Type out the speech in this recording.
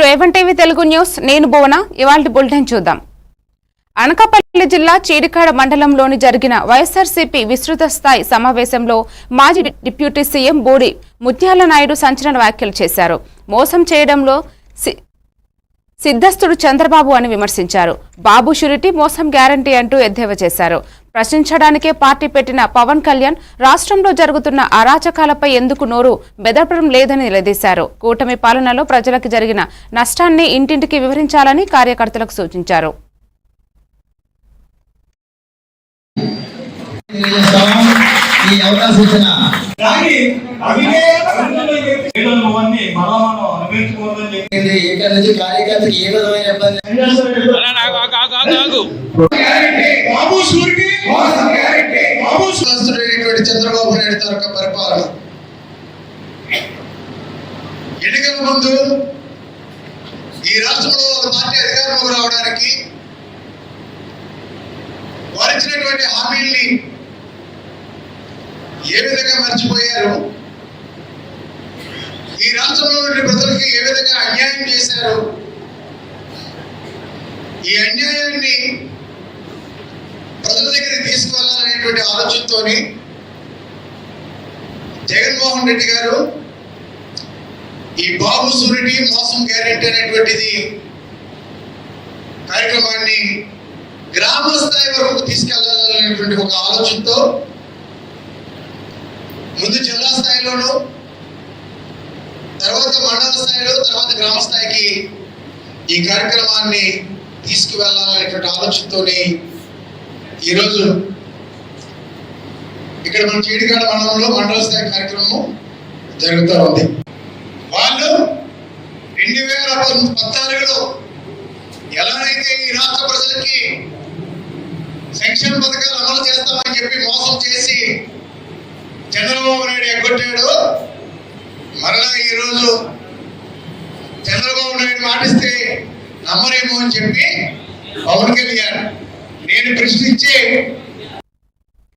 Revan TV Telugu news నేను భువన ఇవాల్టి bulletin చూద్దాం. అనకాపల్లి జిల్లా చీడికాడ మండలంలోని జరిగిన వైఎస్ఆర్సీపీ విస్తృత స్థాయి సమావేశంలో మాజీ డిప్యూటీ సీఎం బోడి ముత్యాల నాయుడు సంచలన వ్యాఖ్యలు చేశారు. మోసం చేయడంలో సిద్ధస్తుడు చంద్రబాబు అని విమర్శించారు. బాబు షూరిటీ మోసం గ్యారంటీ అంటూ ఎద్దేవా చేశారు. ప్రశ్నించడానికే పార్టీ పెట్టిన పవన్ కళ్యాణ్ రాష్ట్రంలో జరుగుతున్న అరాచకాలపై ఎందుకు నోరు బెదరపడం లేదని నిలదీశారు. కూటమి పాలనలో ప్రజలకు జరిగిన నష్టాన్ని ఇంటింటికి వివరించాలని కార్యకర్తలకు సూచించారు. చంద్రబాబు నాయుడు తరక పరిపాలన ఎన్నికల ముందు ఈ రాష్ట్రంలో ఒక పార్టీ అధికారంలోకి రావడానికి వారిచ్చినటువంటి హామీల్ని ఏ విధంగా మర్చిపోయారు, ఈ రాష్ట్రంలో ఉండే ప్రజలకి ఏ విధంగా అన్యాయం చేశారు, ఈ అన్యాయాన్ని ప్రజల దగ్గరికి తీసుకువెళ్ళాలనేటువంటి ఆలోచనతోని జగన్మోహన్ రెడ్డి గారు ఈ బాబు షూరిటీ మోసం గ్యారెంటీ అనేటువంటిది కార్యక్రమాన్ని గ్రామ స్థాయి వరకు తీసుకెళ్లాలనేటువంటి ఒక ఆలోచనతో ముందు జిల్లా స్థాయిలోను, తర్వాత మండల స్థాయిలో, తర్వాత గ్రామ స్థాయికి ఈ కార్యక్రమాన్ని తీసుకువెళ్ళాలనేటువంటి ఆలోచనతోని ఈరోజు ఇక్కడ మన చీడికాడ మండలంలో మండల స్థాయి కార్యక్రమం జరుగుతూ ఉంది. వాళ్ళు 2014లో ఎలాగైతే ఈ రాష్ట్ర ప్రజలకి సంక్షేమ పథకాలు అమలు చేస్తామని చెప్పి మోసం చేసి చంద్రబాబు నాయుడు ఎగ్గొట్టాడు, మరలా ఈరోజు చంద్రబాబు నాయుడు మాటిస్తే నమ్మరేమో అని చెప్పి పవన్ కళ్యాణ్ నేను ప్రశ్నించే